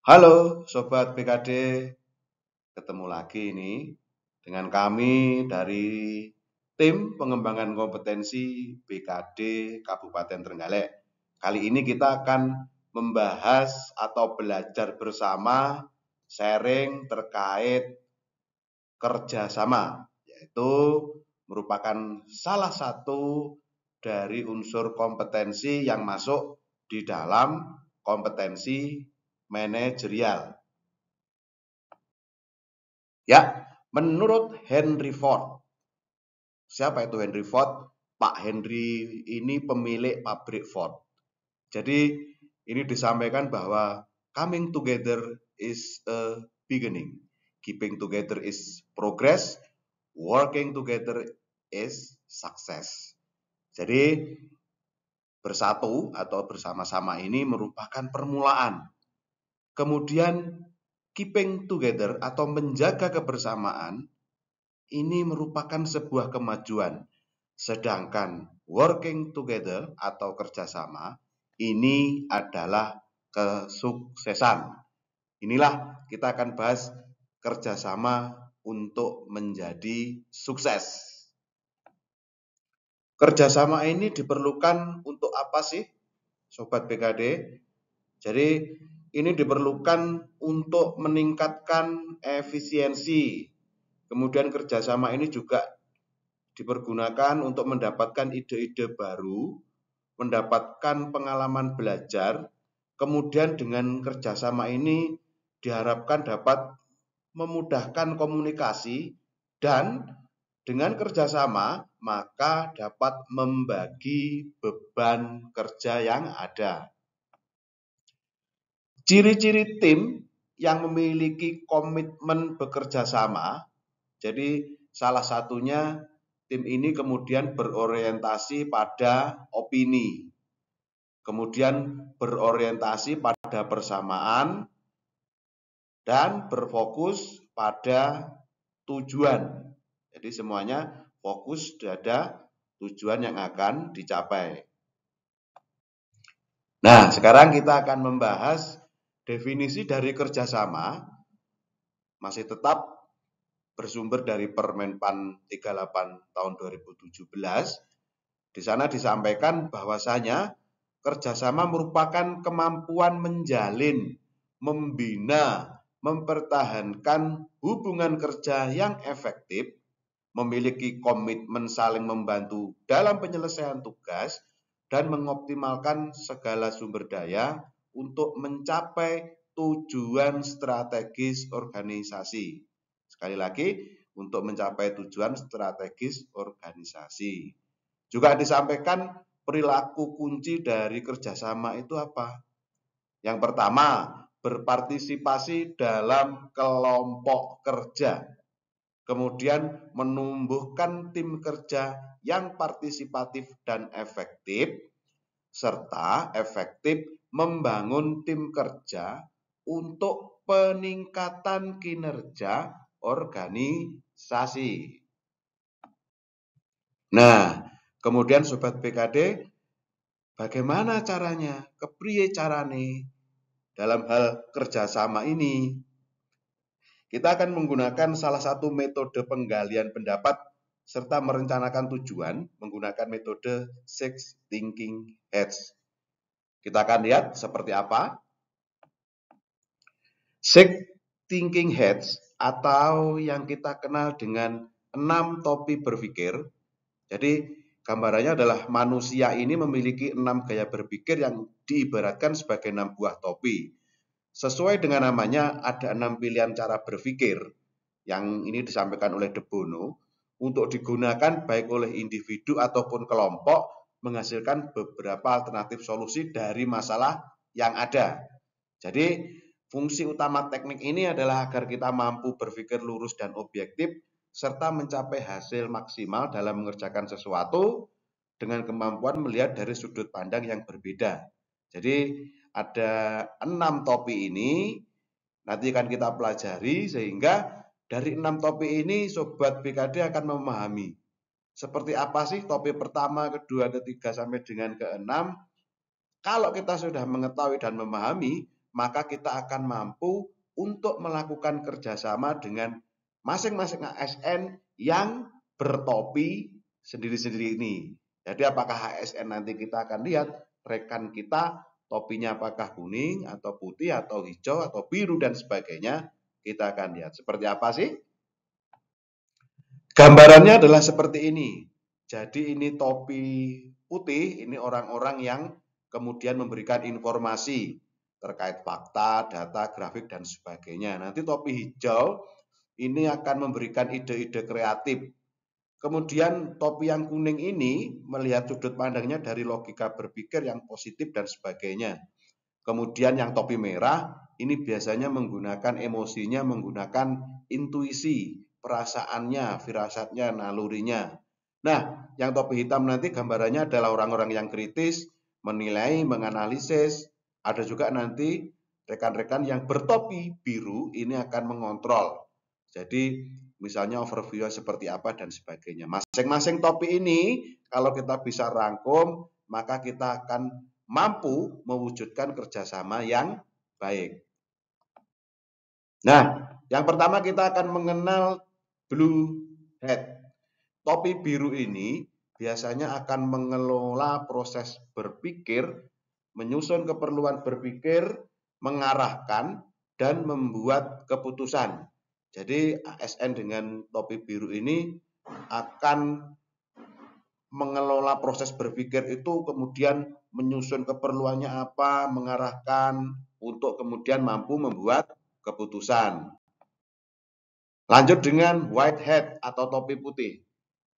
Halo Sobat BKD, ketemu lagi nih dengan kami dari tim pengembangan kompetensi BKD Kabupaten Trenggalek. Kali ini kita akan membahas atau belajar bersama sharing terkait kerjasama, yaitu merupakan salah satu dari unsur kompetensi yang masuk di dalam kompetensi manajerial. Ya, menurut Henry Ford. Siapa itu Henry Ford? Pak Henry ini pemilik pabrik Ford. Jadi ini disampaikan bahwa coming together is a beginning. Keeping together is progress. Working together is success. Jadi bersatu atau bersama-sama ini merupakan permulaan. Kemudian keeping together atau menjaga kebersamaan ini merupakan sebuah kemajuan. Sedangkan working together atau kerjasama ini adalah kesuksesan. Inilah kita akan bahas kerjasama untuk menjadi sukses. Kerjasama ini diperlukan untuk apa sih, Sobat BKD? Jadi ini diperlukan untuk meningkatkan efisiensi. Kemudian kerjasama ini juga dipergunakan untuk mendapatkan ide-ide baru, mendapatkan pengalaman belajar. Kemudian dengan kerjasama ini diharapkan dapat memudahkan komunikasi dan dengan kerjasama maka dapat membagi beban kerja yang ada. Ciri-ciri tim yang memiliki komitmen bekerja sama, jadi salah satunya tim ini kemudian berorientasi pada opini, kemudian berorientasi pada persamaan, dan berfokus pada tujuan. Jadi semuanya fokus pada tujuan yang akan dicapai. Nah, sekarang kita akan membahas definisi dari kerjasama, masih tetap bersumber dari Permenpan 38 tahun 2017. Di sana disampaikan bahwasanya kerjasama merupakan kemampuan menjalin, membina, mempertahankan hubungan kerja yang efektif, memiliki komitmen saling membantu dalam penyelesaian tugas, dan mengoptimalkan segala sumber daya untuk mencapai tujuan strategis organisasi. Sekali lagi, untuk mencapai tujuan strategis organisasi. Juga disampaikan perilaku kunci dari kerjasama itu apa? Yang pertama, berpartisipasi dalam kelompok kerja. Kemudian menumbuhkan tim kerja yang partisipatif dan efektif, serta efektif membangun tim kerja untuk peningkatan kinerja organisasi. Nah, kemudian Sobat BKD, bagaimana caranya? Kepriye carane dalam hal kerjasama ini? Kita akan menggunakan salah satu metode penggalian pendapat serta merencanakan tujuan menggunakan metode Six Thinking Hats. Kita akan lihat seperti apa. Six Thinking Hats atau yang kita kenal dengan 6 topi berpikir. Jadi gambarannya adalah manusia ini memiliki 6 gaya berpikir yang diibaratkan sebagai 6 buah topi. Sesuai dengan namanya, ada 6 pilihan cara berpikir yang ini disampaikan oleh De Bono untuk digunakan baik oleh individu ataupun kelompok menghasilkan beberapa alternatif solusi dari masalah yang ada. Jadi fungsi utama teknik ini adalah agar kita mampu berpikir lurus dan objektif serta mencapai hasil maksimal dalam mengerjakan sesuatu dengan kemampuan melihat dari sudut pandang yang berbeda. Jadi ada 6 topi ini, nanti akan kita pelajari sehingga dari 6 topi ini Sobat BKD akan memahami seperti apa sih topi pertama, kedua, ketiga sampai dengan ke-6. Kalau kita sudah mengetahui dan memahami, maka kita akan mampu untuk melakukan kerjasama dengan masing-masing ASN yang bertopi sendiri-sendiri ini. Jadi apakah ASN nanti kita akan lihat rekan kita topinya apakah kuning atau putih atau hijau atau biru dan sebagainya, kita akan lihat seperti apa sih. Gambarannya adalah seperti ini. Jadi ini topi putih, ini orang-orang yang kemudian memberikan informasi terkait fakta, data, grafik, dan sebagainya. Nanti topi hijau ini akan memberikan ide-ide kreatif. Kemudian topi yang kuning ini melihat sudut pandangnya dari logika berpikir yang positif dan sebagainya. Kemudian yang topi merah ini biasanya menggunakan emosinya, menggunakan intuisi, perasaannya, firasatnya, nalurinya. Nah, yang topi hitam nanti gambarannya adalah orang-orang yang kritis, menilai, menganalisis. Ada juga nanti rekan-rekan yang bertopi biru ini akan mengontrol. Jadi misalnya overview seperti apa dan sebagainya. Masing-masing topi ini kalau kita bisa rangkum, maka kita akan mampu mewujudkan kerjasama yang baik. Nah, yang pertama kita akan mengenal blue hat. Topi biru ini biasanya akan mengelola proses berpikir, menyusun keperluan berpikir, mengarahkan, dan membuat keputusan. Jadi ASN dengan topi biru ini akan mengelola proses berpikir itu, kemudian menyusun keperluannya apa, mengarahkan untuk kemudian mampu membuat keputusan. Lanjut dengan white hat atau topi putih.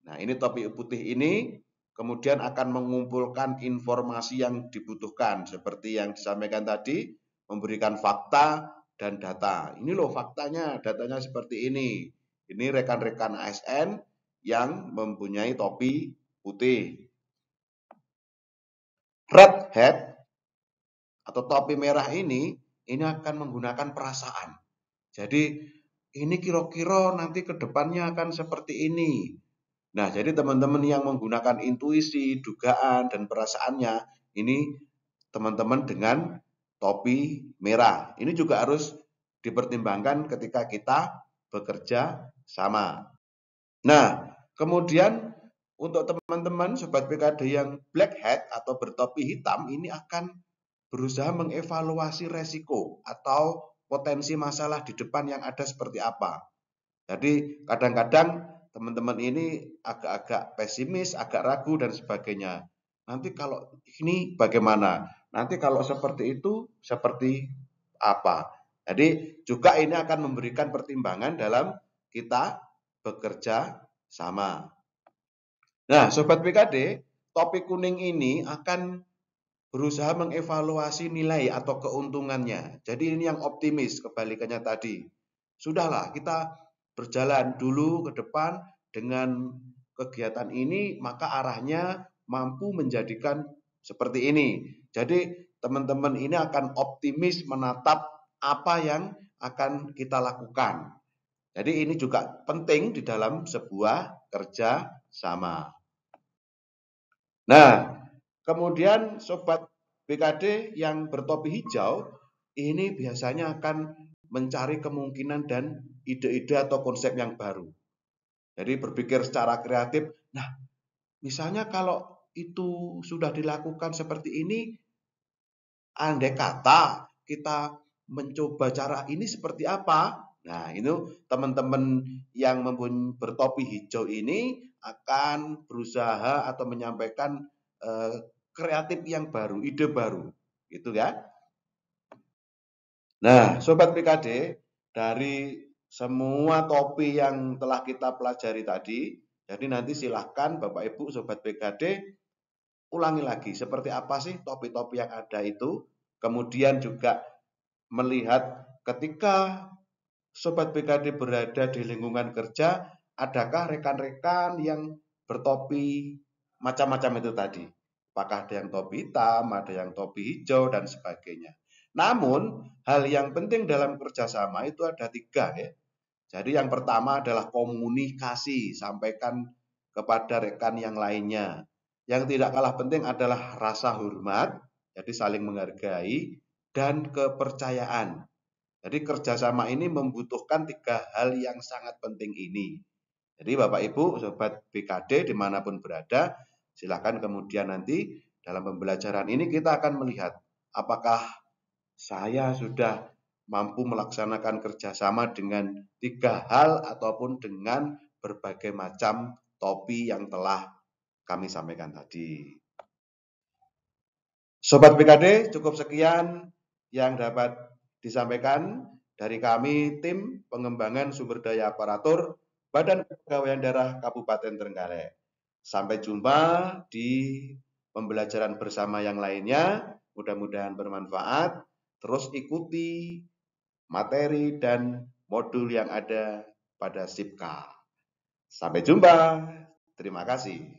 Nah, ini topi putih ini kemudian akan mengumpulkan informasi yang dibutuhkan seperti yang disampaikan tadi, memberikan fakta dan data. Ini loh faktanya, datanya seperti ini. Ini rekan-rekan ASN yang mempunyai topi putih. Red hat atau topi merah ini akan menggunakan perasaan. Jadi ini kira-kira nanti ke depannya akan seperti ini. Nah, jadi teman-teman yang menggunakan intuisi, dugaan, dan perasaannya, ini teman-teman dengan topi merah. Ini juga harus dipertimbangkan ketika kita bekerja sama. Nah, kemudian untuk teman-teman Sobat PKD yang black hat atau bertopi hitam, ini akan berusaha mengevaluasi resiko atau potensi masalah di depan yang ada seperti apa. Jadi kadang-kadang teman-teman ini agak-agak pesimis, agak ragu dan sebagainya. Nanti kalau ini bagaimana? Nanti kalau seperti itu seperti apa? Jadi juga ini akan memberikan pertimbangan dalam kita bekerja sama. Nah, Sobat PKD, topi kuning ini akan berusaha mengevaluasi nilai atau keuntungannya. Jadi ini yang optimis, kebalikannya tadi. Sudahlah, kita berjalan dulu ke depan dengan kegiatan ini, maka arahnya mampu menjadikan seperti ini. Jadi teman-teman ini akan optimis menatap apa yang akan kita lakukan. Jadi ini juga penting di dalam sebuah kerja sama. Nah, kemudian Sobat BKD yang bertopi hijau, ini biasanya akan mencari kemungkinan dan ide-ide atau konsep yang baru. Jadi berpikir secara kreatif, nah misalnya kalau itu sudah dilakukan seperti ini, andai kata kita mencoba cara ini seperti apa? Nah, itu teman-teman yang bertopi hijau ini akan berusaha atau menyampaikan kreatif yang baru, ide baru, gitu ya. Nah, Sobat PKD, dari semua topi yang telah kita pelajari tadi, jadi nanti silahkan Bapak Ibu Sobat PKD ulangi lagi seperti apa sih topi-topi yang ada itu. Kemudian juga melihat ketika Sobat PKD berada di lingkungan kerja, adakah rekan-rekan yang bertopi macam-macam itu tadi? Apakah ada yang topi hitam, ada yang topi hijau, dan sebagainya. Namun, hal yang penting dalam kerjasama itu ada 3 ya. Jadi yang pertama adalah komunikasi, sampaikan kepada rekan yang lainnya. Yang tidak kalah penting adalah rasa hormat, jadi saling menghargai, dan kepercayaan. Jadi kerjasama ini membutuhkan 3 hal yang sangat penting ini. Jadi Bapak Ibu, Sobat BKD dimanapun berada, silakan kemudian nanti dalam pembelajaran ini kita akan melihat apakah saya sudah mampu melaksanakan kerjasama dengan 3 hal ataupun dengan berbagai macam topi yang telah kami sampaikan tadi. Sobat BKD, cukup sekian yang dapat disampaikan dari kami tim pengembangan sumber daya aparatur Badan Kepegawaian Daerah Kabupaten Trenggalek. Sampai jumpa di pembelajaran bersama yang lainnya. Mudah-mudahan bermanfaat. Terus ikuti materi dan modul yang ada pada SIPKA. Sampai jumpa. Terima kasih.